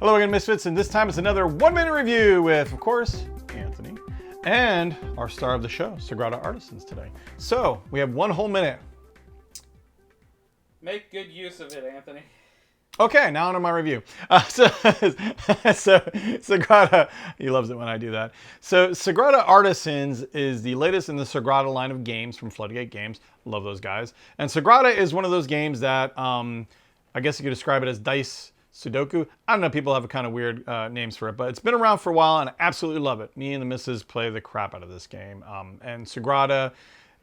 Hello again, Misfits, and this time it's another 1-minute review with, of course, Anthony, and our star of the show, Sagrada Artisans today. So, we have 1 whole minute. Make good use of it, Anthony. Okay, now on to my review. So Sagrada, he loves it when I do that. So Sagrada Artisans is the latest in the Sagrada line of games from Floodgate Games. Love those guys. And Sagrada is one of those games that, I guess you could describe it as dice Sudoku. I don't know, people have a kind of weird names for it, but it's been around for a while and I absolutely love it. Me and the missus play the crap out of this game. And Sagrada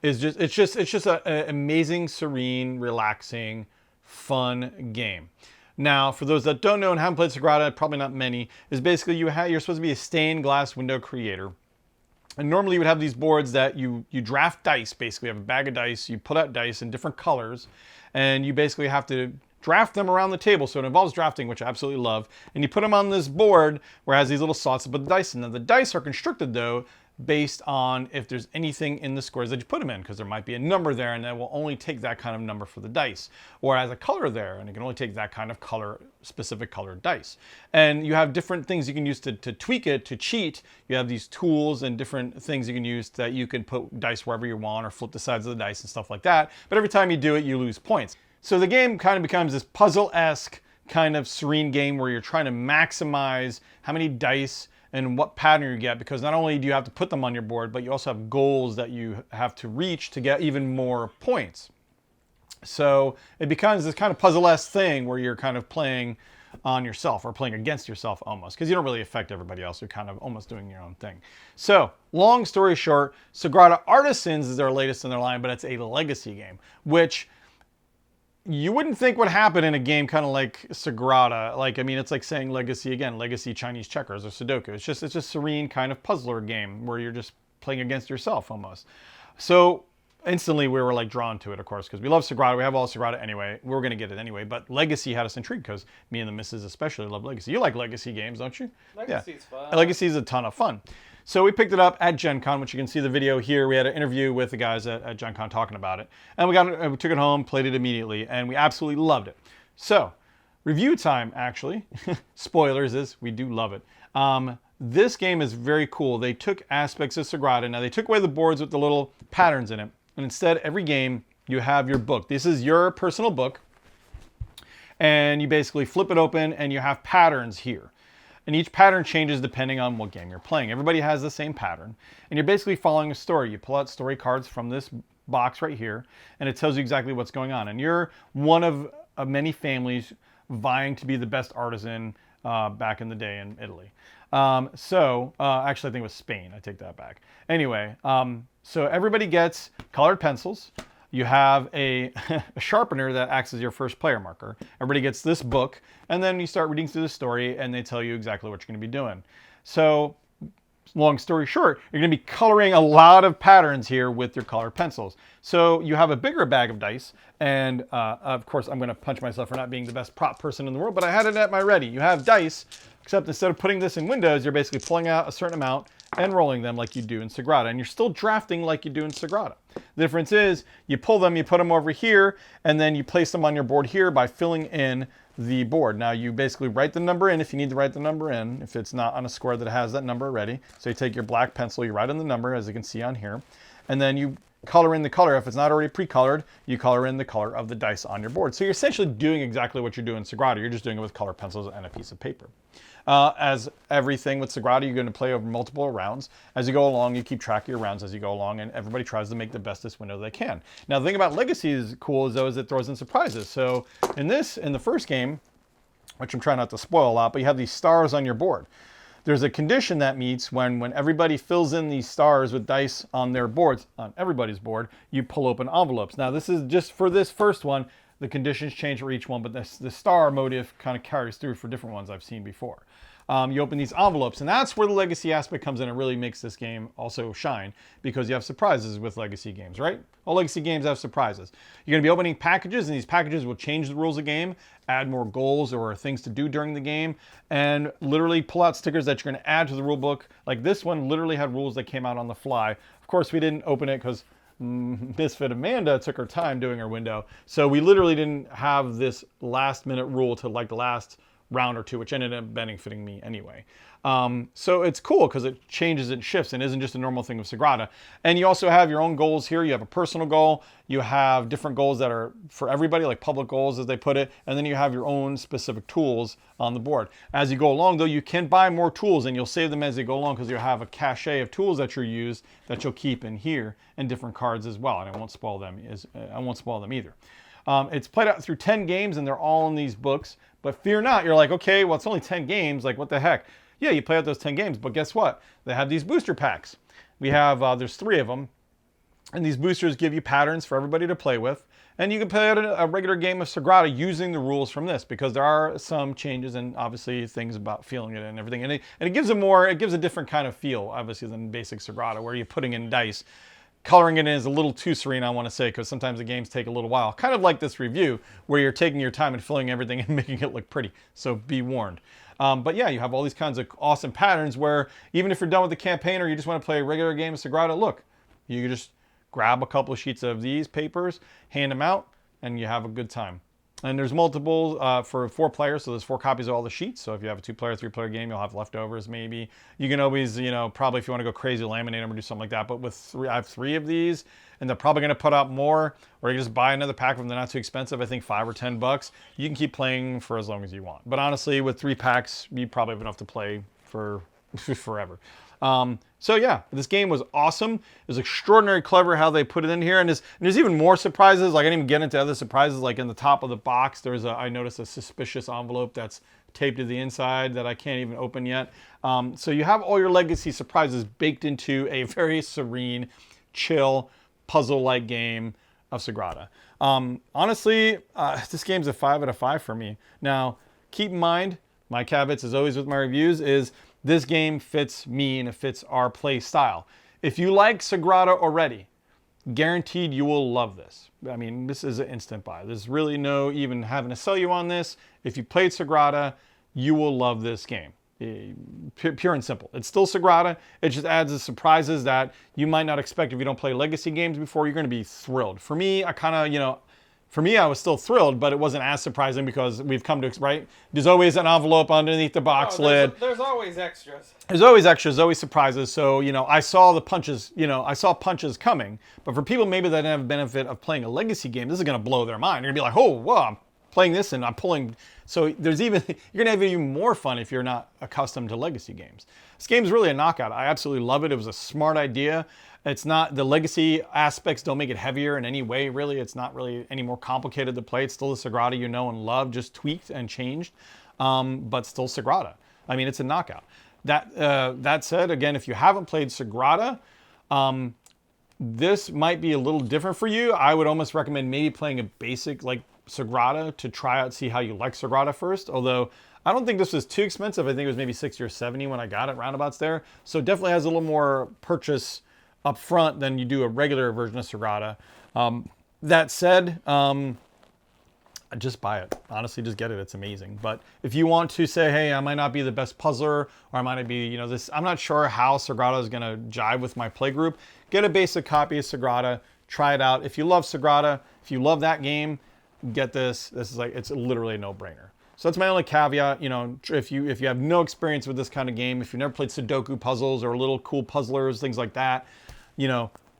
is just an amazing, serene, relaxing, fun game. Now, for those that don't know and haven't played Sagrada, probably not many, is basically you're supposed to be a stained glass window creator. And normally you would have these boards that you draft dice, basically. You have a bag of dice, you put out dice in different colors, and you basically have to draft them around the table. So it involves drafting, which I absolutely love. And you put them on this board where it has these little slots to put the dice in. Now the dice are constructed, though, based on if there's anything in the squares that you put them in, because there might be a number there and that will only take that kind of number for the dice, or as a color there and it can only take that kind of color, specific colored dice. And you have different things you can use to tweak it, to cheat. You have these tools and different things you can use that you can put dice wherever you want or flip the sides of the dice and stuff like that. But every time you do it, you lose points. So the game kind of becomes this puzzle-esque kind of serene game where you're trying to maximize how many dice and what pattern you get, because not only do you have to put them on your board, but you also have goals that you have to reach to get even more points. So it becomes this kind of puzzle-esque thing where you're kind of playing on yourself or playing against yourself almost, because you don't really affect everybody else. You're kind of almost doing your own thing. So long story short, Sagrada Artisans is their latest in their line, but it's a legacy game, which you wouldn't think would happen in a game kind of like Sagrada. Like, I mean, it's like saying legacy again, legacy Chinese checkers or Sudoku. It's just serene kind of puzzler game where you're just playing against yourself almost. So instantly we were like drawn to it, of course, because we love Sagrada. We have all Sagrada anyway. We were going to get it anyway, but Legacy had us intrigued because me and the missus especially love Legacy. You like Legacy games, don't you? Legacy's fun. Legacy is a ton of fun. So we picked it up at Gen Con, which you can see the video here. We had an interview with the guys at Gen Con talking about it. And we took it home, played it immediately, and we absolutely loved it. So, review time, actually. Spoilers is, we do love it. This game is very cool. They took aspects of Sagrada. Now, they took away the boards with the little patterns in it. And instead, every game, you have your book. This is your personal book. And you basically flip it open, and you have patterns here. And each pattern changes depending on what game you're playing. Everybody has the same pattern. And you're basically following a story. You pull out story cards from this box right here, and it tells you exactly what's going on. And you're one of many families vying to be the best artisan back in the day in Italy. Actually, I think it was Spain. I take that back. Anyway, so everybody gets colored pencils. You have a sharpener that acts as your first player marker. Everybody gets this book, and then you start reading through the story, and they tell you exactly what you're going to be doing. So, long story short, you're going to be coloring a lot of patterns here with your colored pencils. So you have a bigger bag of dice, and of course, I'm going to punch myself for not being the best prop person in the world, but I had it at my ready. You have dice, except instead of putting this in windows, you're basically pulling out a certain amount and rolling them like you do in Sagrada. And you're still drafting like you do in Sagrada. The difference is you pull them, you put them over here, and then you place them on your board here by filling in the board. Now you basically write the number in if you need to write the number in, if it's not on a square that has that number already. So you take your black pencil, you write in the number, as you can see on here, and then you color in the color. If it's not already pre-colored, you color in the color of the dice on your board. So you're essentially doing exactly what you're doing in Sagrada. You're just doing it with color pencils and a piece of paper. As everything with Sagrada, you're going to play over multiple rounds. As you go along, you keep track of your rounds as you go along, and everybody tries to make the bestest window they can. Now, the thing about Legacy is cool is it throws in surprises. So in the first game, which I'm trying not to spoil a lot, but you have these stars on your board. There's a condition that meets when everybody fills in these stars with dice on their boards, on everybody's board, you pull open envelopes. Now, this is just for this first one. The conditions change for each one, but the star motif kind of carries through for different ones I've seen before. You open these envelopes, and that's where the legacy aspect comes in. It really makes this game also shine, because you have surprises with legacy games, right? All legacy games have surprises. You're going to be opening packages, and these packages will change the rules of the game, add more goals or things to do during the game, and literally pull out stickers that you're going to add to the rule book. Like this one literally had rules that came out on the fly. Of course, we didn't open it because Misfit Amanda took her time doing her window. So we literally didn't have this last minute rule to like the last round or two, which ended up benefiting me anyway. So it's cool because it changes and shifts and isn't just a normal thing of Sagrada. And you also have your own goals here. You have a personal goal. You have different goals that are for everybody, like public goals as they put it. And then you have your own specific tools on the board. As you go along, though, you can buy more tools and you'll save them as you go along because you'll have a cache of tools that you use that you'll keep in here and different cards as well. And I won't spoil them. I won't spoil them either. It's played out through 10 games and they're all in these books. But fear not, you're like, okay, well, it's only 10 games. Like, what the heck? Yeah, you play out those 10 games, but guess what? They have these booster packs. We have, there's 3 of them. And these boosters give you patterns for everybody to play with. And you can play out a regular game of Sagrada using the rules from this because there are some changes and obviously things about feeling it and everything. And it gives a different kind of feel, obviously, than basic Sagrada where you're putting in dice. Coloring it in is a little too serene, I want to say, because sometimes the games take a little while. Kind of like this review, where you're taking your time and filling everything and making it look pretty. So be warned. But yeah, you have all these kinds of awesome patterns where even if you're done with the campaign or you just want to play a regular game of Sagrada, look, you can just grab a couple of sheets of these papers, hand them out, and you have a good time. And there's multiple for 4 players, so there's 4 copies of all the sheets. So if you have a 2-player, 3-player game, you'll have leftovers maybe. You can always, probably if you want to go crazy, laminate them or do something like that. But with 3, I have 3 of these, and they're probably going to put out more. Or you just buy another pack of them. They're not too expensive. I think $5 or $10. You can keep playing for as long as you want. But honestly, with 3 packs, you probably have enough to play for forever. So yeah, this game was awesome. It was extraordinarily clever how they put it in here. And there's even more surprises. Like I didn't even get into other surprises. Like in the top of the box, I noticed a suspicious envelope that's taped to the inside that I can't even open yet. So you have all your legacy surprises baked into a very serene, chill, puzzle-like game of Sagrada. Honestly, this game's a 5 out of 5 for me. Now, keep in mind, my caveats as always with my reviews is this game fits me and it fits our play style. If you like Sagrada already, guaranteed you will love this. I mean, this is an instant buy. There's really no even having to sell you on this. If you played Sagrada, you will love this game. Pure and simple. It's still Sagrada. It just adds the surprises that you might not expect if you don't play legacy games before. You're going to be thrilled. For me, I was still thrilled, but it wasn't as surprising because we've come to, right? There's always an envelope underneath the box lid. There's always extras. There's always extras, always surprises. So, I saw the punches, I saw punches coming. But for people maybe that didn't have the benefit of playing a legacy game, this is going to blow their mind. You're going to be like, oh, wow, I'm playing this and I'm pulling. So you're going to have even more fun if you're not accustomed to legacy games. This game's really a knockout. I absolutely love it. It was a smart idea. It's not, the legacy aspects don't make it heavier in any way, really. It's not really any more complicated to play. It's still the Sagrada you know and love, just tweaked and changed, but still Sagrada. I mean, it's a knockout. That said, again, if you haven't played Sagrada, this might be a little different for you. I would almost recommend maybe playing a basic like Sagrada to try out, see how you like Sagrada first. Although I don't think this was too expensive. I think it was maybe 60 or 70 when I got it, roundabouts there. So it definitely has a little more purchase up front than you do a regular version of Sagrada. That said, just buy it. Honestly, just get it. It's amazing. But if you want to say, hey, I might not be the best puzzler, or I might not be, I'm not sure how Sagrada is going to jive with my play group, get a basic copy of Sagrada, try it out. If you love Sagrada, if you love that game, get this. This is it's literally a no-brainer. So that's my only caveat. If you have no experience with this kind of game, if you've never played Sudoku puzzles or little cool puzzlers, things like that,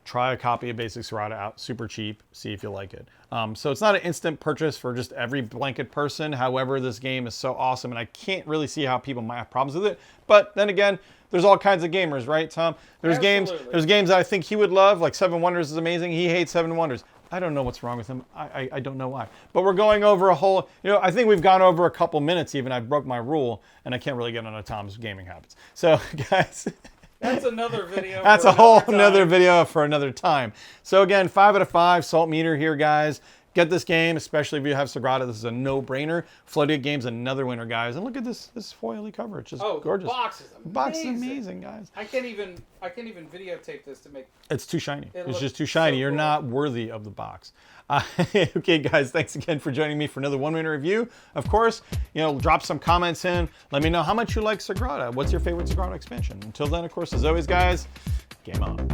try a copy of Basic Sagrada out, super cheap, see if you like it. So it's not an instant purchase for just every blanket person. However, this game is so awesome, and I can't really see how people might have problems with it. But then again, there's all kinds of gamers, right, Tom? There's games that I think he would love, like Seven Wonders is amazing. He hates Seven Wonders. I don't know what's wrong with him. I don't know why. But we're going over a whole, I think we've gone over a couple minutes even. I broke my rule, and I can't really get onto Tom's gaming habits. So, guys... That's another video. That's a whole another video for another time. So again, 5 out of 5 salt meter here, guys. Get this game, especially if you have Sagrada. This is a no-brainer. Floating Game's another winner, guys. And look at this foily cover. It's just gorgeous. The box is amazing. The box is amazing, guys. I can't even videotape this to make. It's too shiny. It's just too shiny. So You're not worthy of the box. Okay, guys, thanks again for joining me for another one-minute review. Of course, drop some comments in. Let me know how much you like Sagrada. What's your favorite Sagrada expansion? Until then, of course, as always, guys, game on.